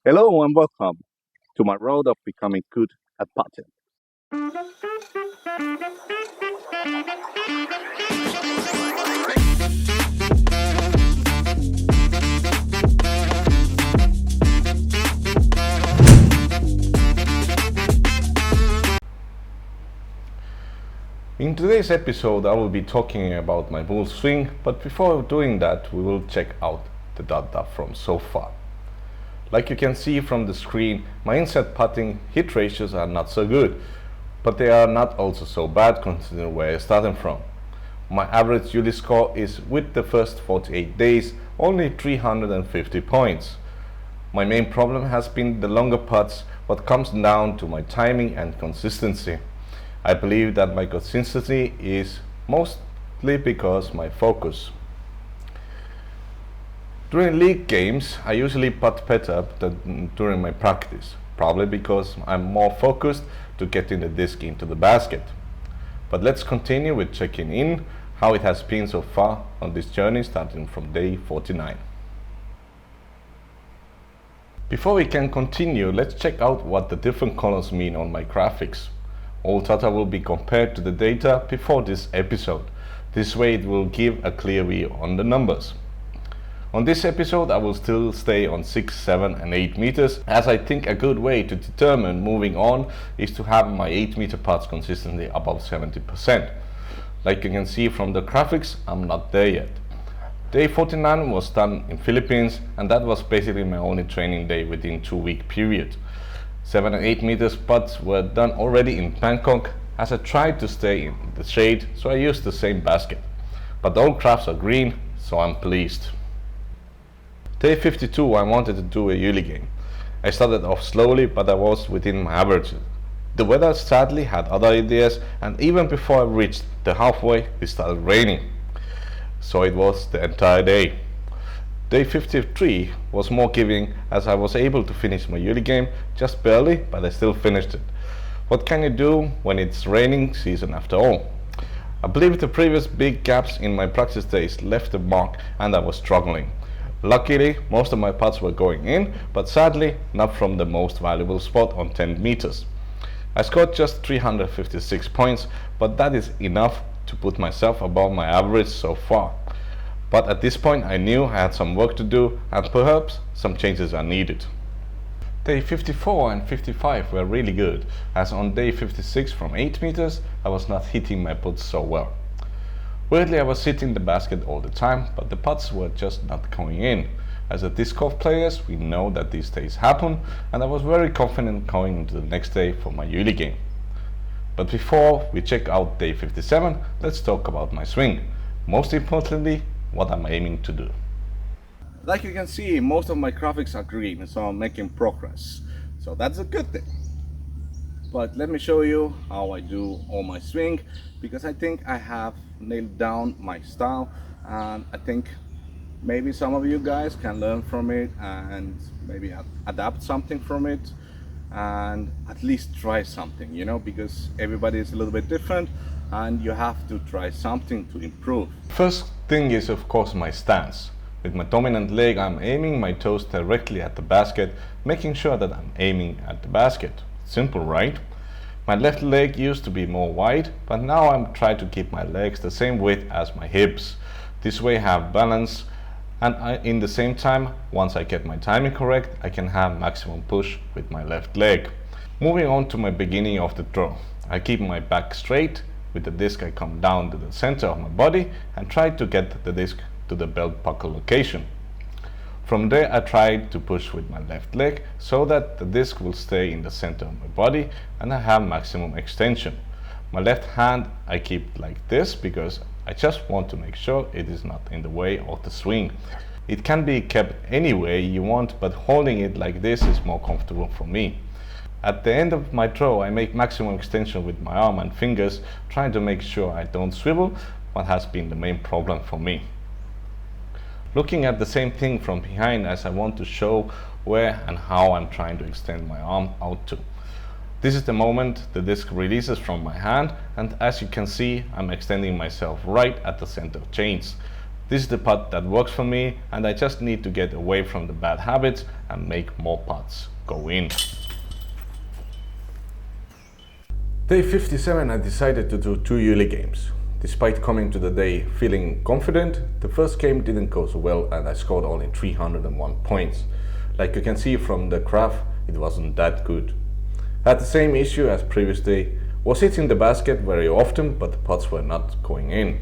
Hello and welcome to my road of becoming good at putting. In today's episode I will be talking about my bull swing, but before doing that we will check out the data from so far. Like you can see from the screen, my inside putting hit ratios are not so good, but they are not also so bad considering where I started from. My average ULI score is, with the first 48 days, only 350 points. My main problem has been the longer putts, what comes down to my timing and consistency. I believe that my consistency is mostly because my focus. During league games, I usually putt better than during my practice, probably because I'm more focused to getting the disc into the basket. But let's continue with checking in how it has been so far on this journey starting from day 49. Before we can continue, let's check out what the different colors mean on my graphics. All data will be compared to the data before this episode. This way it will give a clear view on the numbers. On this episode I will still stay on 6, 7 and 8 meters, as I think a good way to determine moving on is to have my 8 meter putts consistently above 70%. Like you can see from the graphics, I'm not there yet. Day 49 was done in Philippines, and that was basically my only training day within 2-week period. 7 and 8 meters putts were done already in Bangkok, as I tried to stay in the shade, so I used the same basket. But all graphs are green, so I'm pleased. Day 52 I wanted to do a ULI game. I started off slowly, but I was within my averages. The weather sadly had other ideas, and even before I reached the halfway it started raining. So it was the entire day. Day 53 was more giving, as I was able to finish my ULI game just barely, but I still finished it. What can you do when it's raining season after all? I believe the previous big gaps in my practice days left a mark and I was struggling. Luckily, most of my putts were going in, but sadly not from the most valuable spot on 10 meters. I scored just 356 points, but that is enough to put myself above my average so far. But at this point I knew I had some work to do, and perhaps some changes are needed. Day 54 and 55 were really good, as on day 56 from 8 meters I was not hitting my putts so well. Weirdly, I was hitting the basket all the time, but the putts were just not going in. As a disc golf players, we know that these days happen, and I was very confident going into the next day for my ULI game. But before we check out day 57, let's talk about my swing. Most importantly, what I'm aiming to do. Like you can see, most of my graphics are green, so I'm making progress. So that's a good thing. But let me show you how I do all my swing, because I think I have nailed down my style, and I think maybe some of you guys can learn from it and maybe adapt something from it, and at least try something, because everybody is a little bit different and you have to try something to improve. First thing is of course my stance. With my dominant leg I'm aiming my toes directly at the basket, making sure that I'm aiming at the basket. Simple, right? My left leg used to be more wide, but now I'm trying to keep my legs the same width as my hips. This way I have balance, and in the same time, once I get my timing correct, I can have maximum push with my left leg. Moving on to my beginning of the throw. I keep my back straight. With the disc I come down to the center of my body and try to get the disc to the belt buckle location. From there I try to push with my left leg so that the disc will stay in the center of my body and I have maximum extension. My left hand I keep like this because I just want to make sure it is not in the way of the swing. It can be kept any way you want, but holding it like this is more comfortable for me. At the end of my throw I make maximum extension with my arm and fingers, trying to make sure I don't swivel, what has been the main problem for me. Looking at the same thing from behind, as I want to show where and how I'm trying to extend my arm out to. This is the moment the disc releases from my hand, and as you can see I'm extending myself right at the center of chains. This is the putt that works for me, and I just need to get away from the bad habits and make more putts go in. Day 57, I decided to do 2 yearly games. Despite coming to the day feeling confident, the first game didn't go so well and I scored only 301 points. Like you can see from the graph, it wasn't that good. I had the same issue as previous day, was hitting the basket very often but the putts were not going in.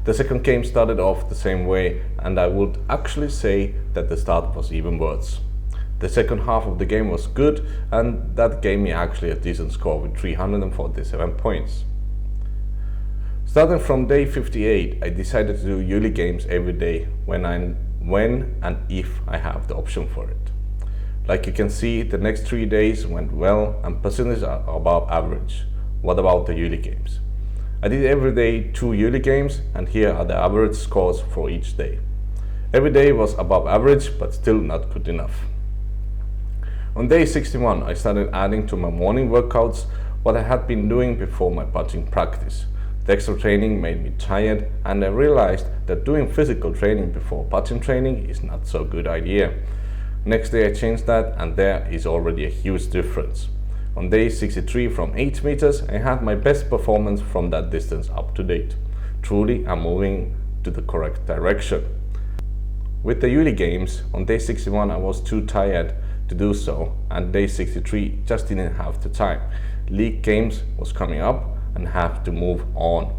The second game started off the same way and I would actually say that the start was even worse. The second half of the game was good and that gave me actually a decent score with 347 points. Starting from day 58, I decided to do yearly games every day when and if I have the option for it. Like you can see, the next 3 days went well and percentages are above average. What about the yearly games? I did every day 2 yearly games and here are the average scores for each day. Every day was above average but still not good enough. On day 61 I started adding to my morning workouts what I had been doing before my putting practice. The extra training made me tired and I realized that doing physical training before putting training is not so good idea. Next day I changed that and there is already a huge difference. On day 63 from 8 meters I had my best performance from that distance up to date. Truly I'm moving to the correct direction. With the yearly games, on day 61 I was too tired to do so and day 63 just didn't have the time. League games was coming up and have to move on.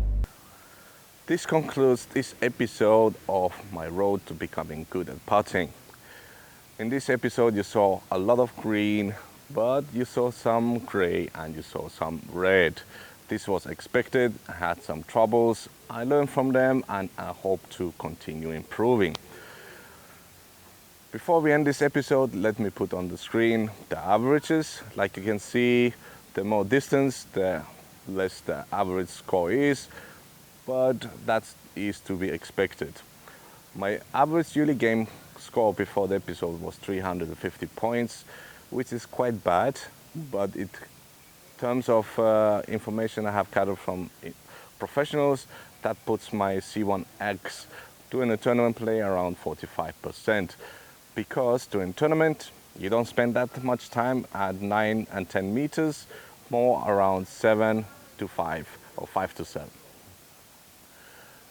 This concludes this episode of my road to becoming good at putting. In this episode you saw a lot of green, but you saw some gray and you saw some red. This was expected. I had some troubles. I learned from them and I hope to continue improving. Before we end this episode, let me put on the screen the averages. Like you can see, the more distance, the less the average score is, but that is to be expected. My average yearly game score before the episode was 350 points, which is quite bad, but in terms of information I have gathered from professionals, that puts my C1X doing a tournament play around 45%. Because during tournament, you don't spend that much time at 9 and 10 meters, more around 7 to 5 or 5 to 7.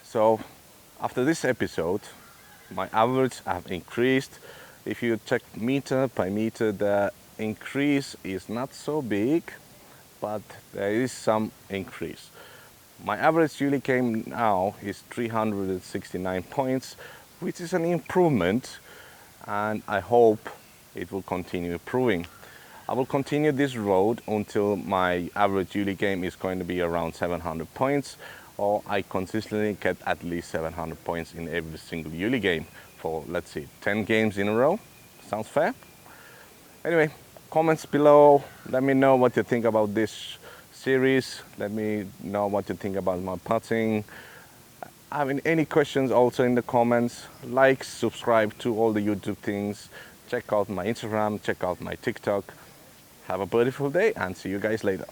So after this episode, my average have increased. If you check meter by meter, the increase is not so big, but there is some increase. My average yearly game now is 369 points, which is an improvement, and I hope it will continue improving. I will continue this road until my average yearly game is going to be around 700 points, or I consistently get at least 700 points in every single yearly game for, let's see, 10 games in a row. Sounds fair? Anyway, comments below. Let me know what you think about this series. Let me know what you think about my putting. Having any questions also in the comments. Like, subscribe to all the YouTube things. Check out my Instagram, check out my TikTok. Have a beautiful day and see you guys later.